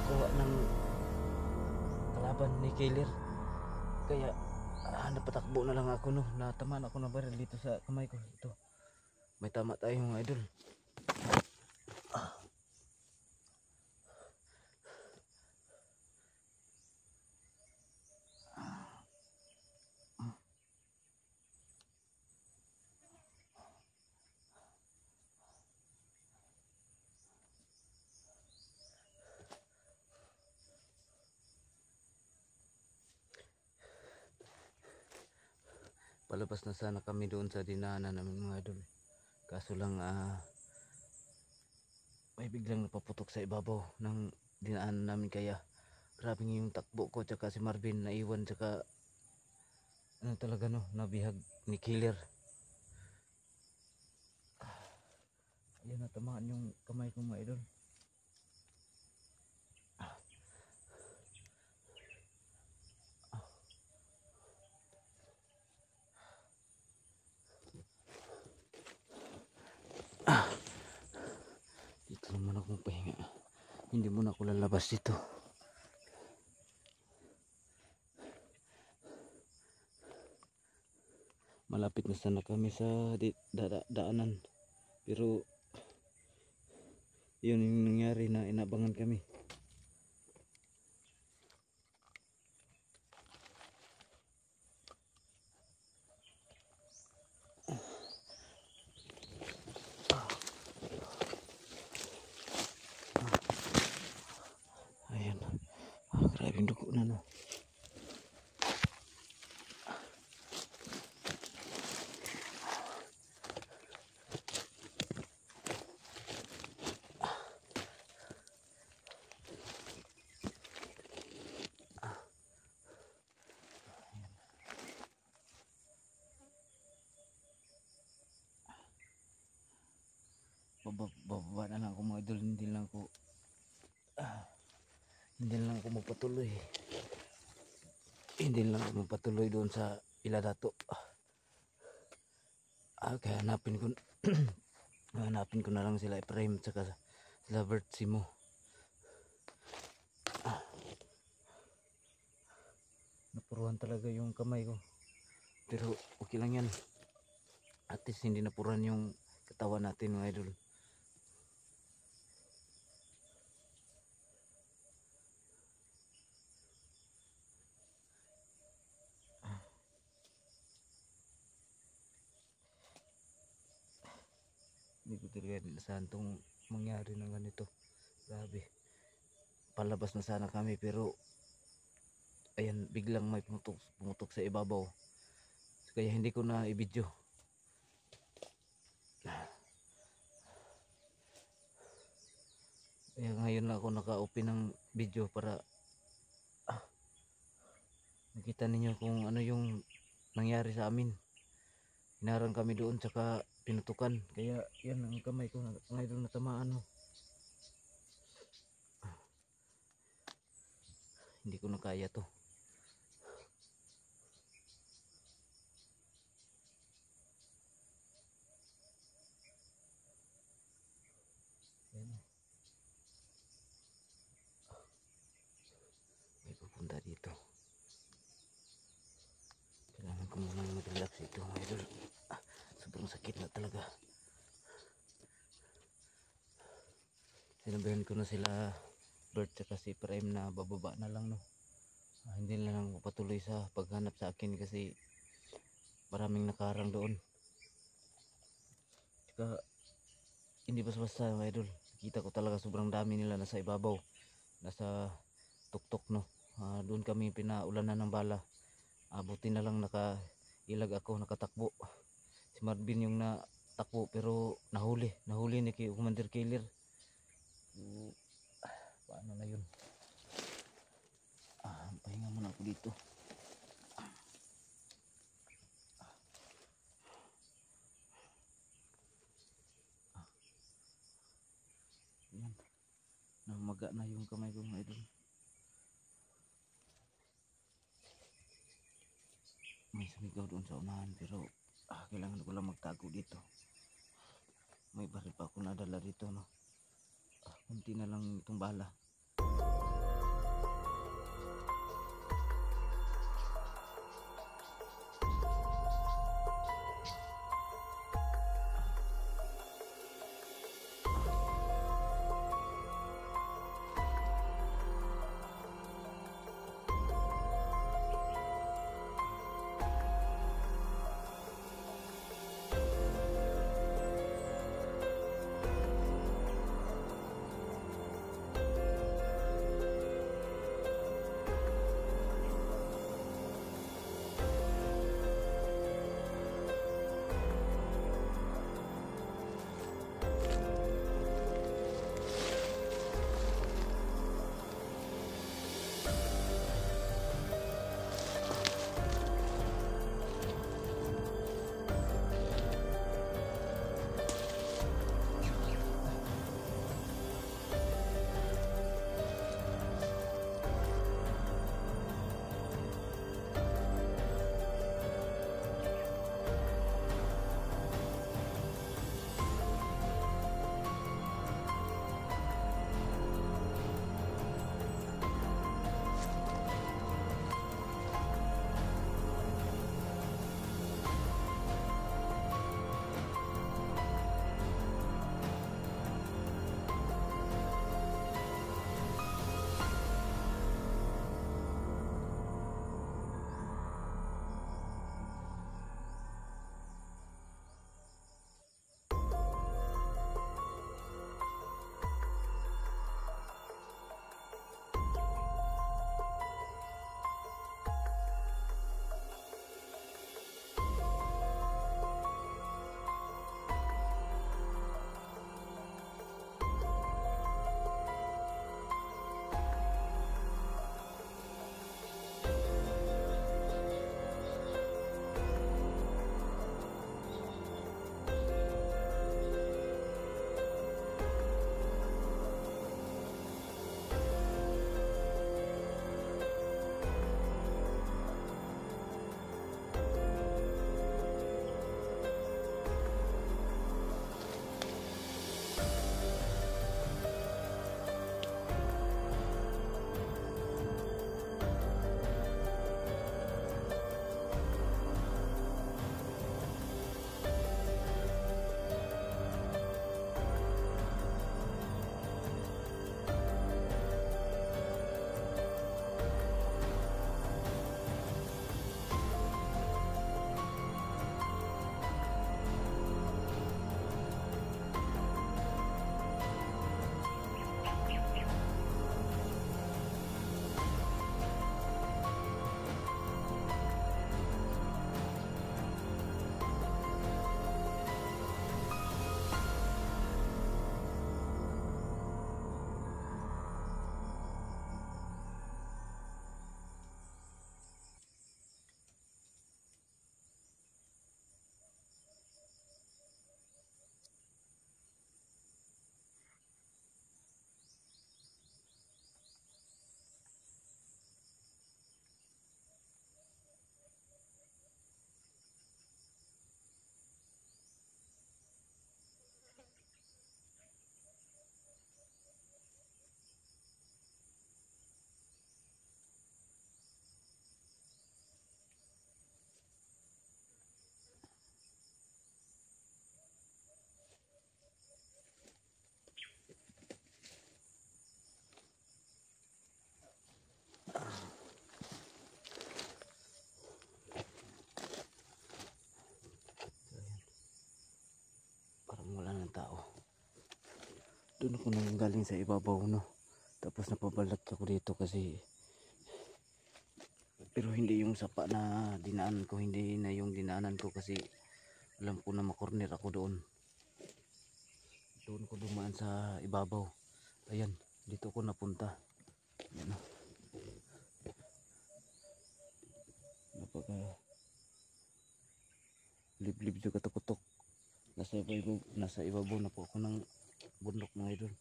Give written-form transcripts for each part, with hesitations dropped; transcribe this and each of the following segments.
makakuha ng kalaban ni killer. Kaya napatakbo na lang ako, no. Natamaan ako ng baril dito sa kamay ko. Ito, may tama tayo mga idol. Palabas na sana kami doon sa dinaanan namin mga idol. Kaso lang may biglang napaputok sa ibabaw ng dinaanan namin, kaya grabing yung takbo ko tsaka si Marvin naiwan, tsaka ano talaga, no, nabihag ni killer. Ayan, natamaan yung kamay ko mga idol. Dito naman ako pahinga. Hindi muna ako lalabas dito. Malapit na sana kami sa daanan. Pero yun yung nangyari, na inabangan kami. Ayan. Grabe yung dugo na, no. Bababa na lang ako mga idol. Hindi lang ako magpatuloy. Hindi lang ako magpatuloy doon sa Iladato. Kaya hanapin ko na lang sila Efraim tsaka sila Bert Simo. Napuruhan talaga yung kamay ko, pero okay lang yan. At least hindi napuruhan yung katawan natin mga idol. Hindi ko talaga inasahan itong mangyari ng ganito. Grabe. Palabas na sana kami, pero ayan, biglang may pumutok sa ibabaw. Kaya hindi ko na i-video. Kaya ngayon lang ako naka-open ng video para makita ninyo kung ano yung nangyari sa amin. Hinarang kami doon tsaka pinutukan. Kaya yan ang kamay ko mga idol, natamaan, no. Hindi ko na kaya to. Yan. May pupunta dito. Kailangan ko muna mag-relax ito mga idol. Sobrang sakit na talaga. Sinabihan ko na sila Bert tsaka si Prime na bababa na lang, no. Hindi na lang patuloy sa paghanap sa akin kasi maraming nakarang doon. Tsaka hindi basta-basta mga idol. Kita ko talaga sobrang dami nila nasa ibabaw, nasa tuktok, no. Doon kami pinaulanan ng bala. Buti na lang nakailag ako, nakatakbo. Si Marvin yung natakbo pero nahuli ni Commander Killer. Paano na yun? Pahinga muna ako dito. Yan. Namaga na yung kamay ko mga idol. May sumigaw doon sa unahan, pero kailangan ko lang magtago dito. May baril pa ako nadala dito, no. Kunti na lang itong bala. Doon ako nang galing sa ibabaw, no. Tapos napabalik ako dito kasi, pero hindi yung sapa na dinaan ko, hindi na yung dinaanan ko kasi alam ko na makorner ako doon. Doon ko dumaan sa ibabaw. Ayan, dito ko napunta. Ayan, no. Napaka liblib juga tukutok. Nasa ibabaw na po ako ng bundok, mga idol.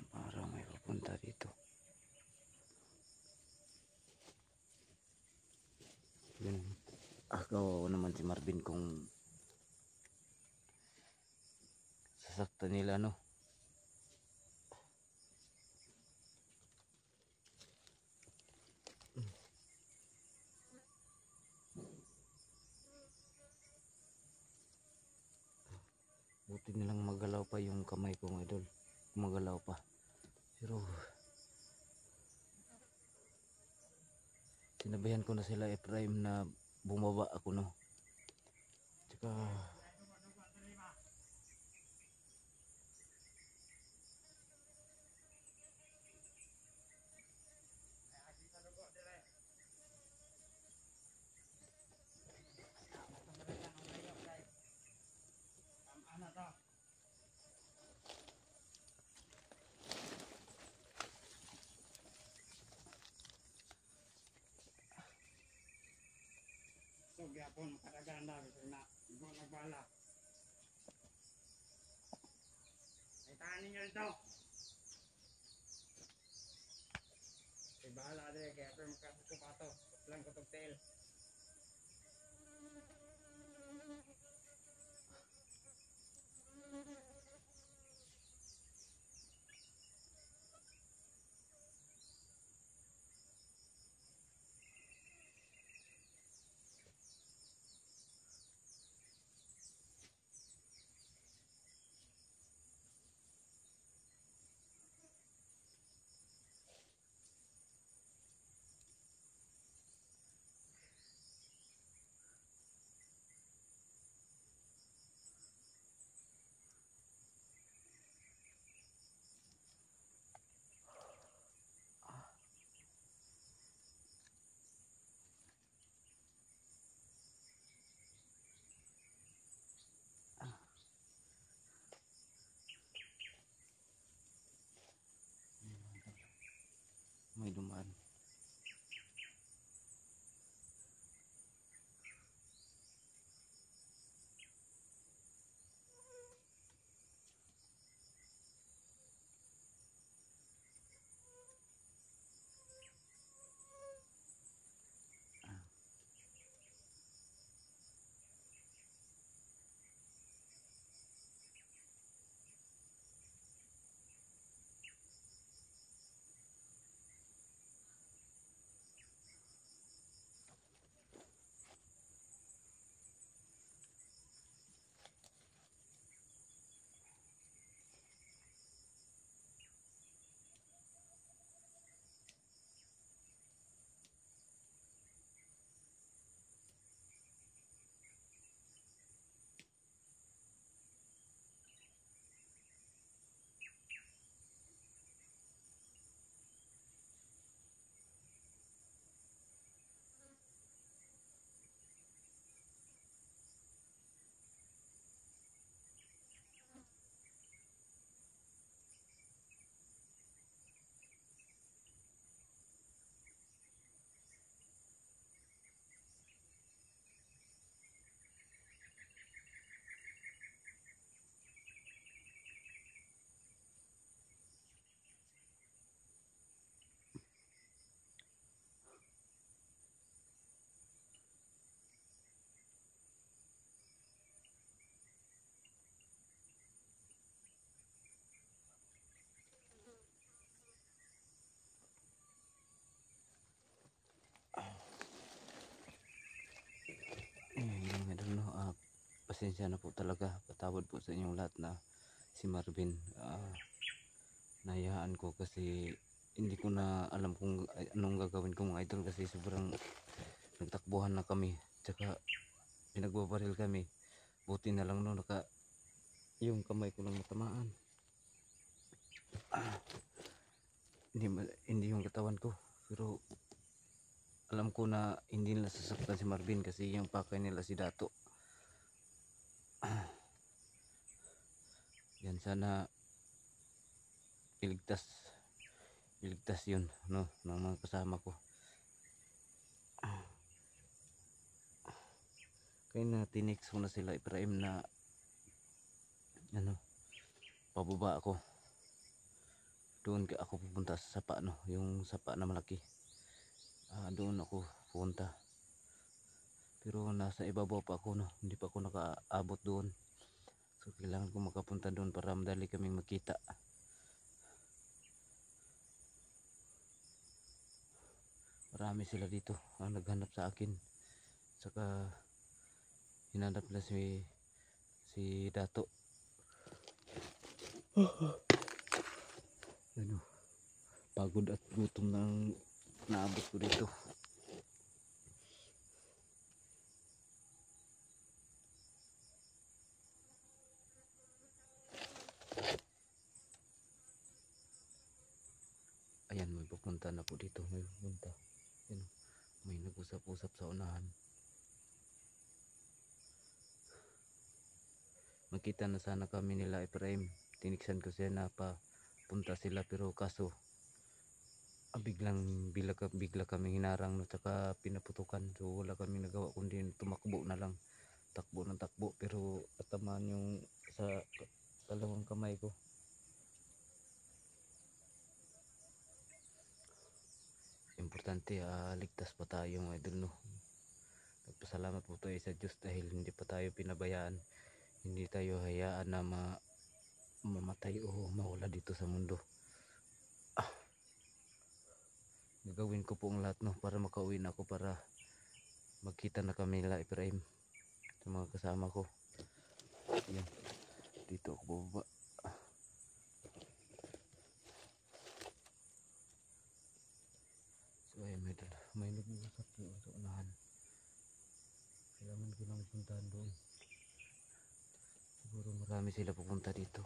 Parang may papunta dito. Yun. Kawawa naman si Marvin kung sasaktan nila, no. Buti nilang magalaw pa yung kamay ko, mga idol. Magalaw pa. Pero sinabihan ko na sila Efraim na bumaba ako, no. Tsaka so gyapon makadaganda bisan na igo nagbala. Ay tahan ninyo dito. Ay bahala dire kaya pero makasuko pa to. Lang ko tog tail. may dumaan. Yung mga idol, no. Pasensya na po talaga. Patawad po sa inyong lahat na si Marvin. Nahiyaan ko kasi hindi ko na alam kung anong gagawin ko mga idol, kasi sobrang nagtakbuhan na kami, tsaka pinagbabaril kami. Buti na lang no, yung kamay ko lang matamaan. Hindi yung katawan ko, pero alam ko na hindi nila sasaktan si Marvin kasi yung pakay nila si Dato. Yan, sana iligtas yun no ng mga kasama ko. Kaya na tinext ko na sila Efraim na ano, pababa ako. Doon ako pupunta sa sapa no, yung sapa na malaki. Doon ako pupunta. Pero nasa ibabaw pa ako no, hindi pa ako nakaabot doon. So kailangan ko makapunta doon para madali kaming magkita. Marami sila dito ang naghanap sa akin. Saka hinanap na si Dato. Ano, pagod at gutom nang naabot ko dito. Ayan, may pupunta na po dito. May pupunta. Ayan, may nag-usap-usap sa unahan. Makita na sana kami nila Efraim. Tiniksan ko siya na papunta sila, pero kaso bigla kami hinarang no, tsaka pinaputukan. So wala kami nagawa kundi tumakbo na lang. Takbo ng takbo, pero atamaan yung sa dalawang kamay ko. Importante, ligtas pa tayo mga idol no. Nagpasalamat po tayo sa Diyos dahil hindi pa tayo pinabayaan. Hindi tayo hayaan na mamatay o mawala dito sa mundo. Gagawin ko po ang lahat no para makauwi na ako, para magkita na kami nila Efraim sa mga kasama ko. Yan, dito ako bababa. So ayun, may nag-uusap doon sa unahan. Kailangan ko lang puntahan doon. Siguro marami sila pupunta dito.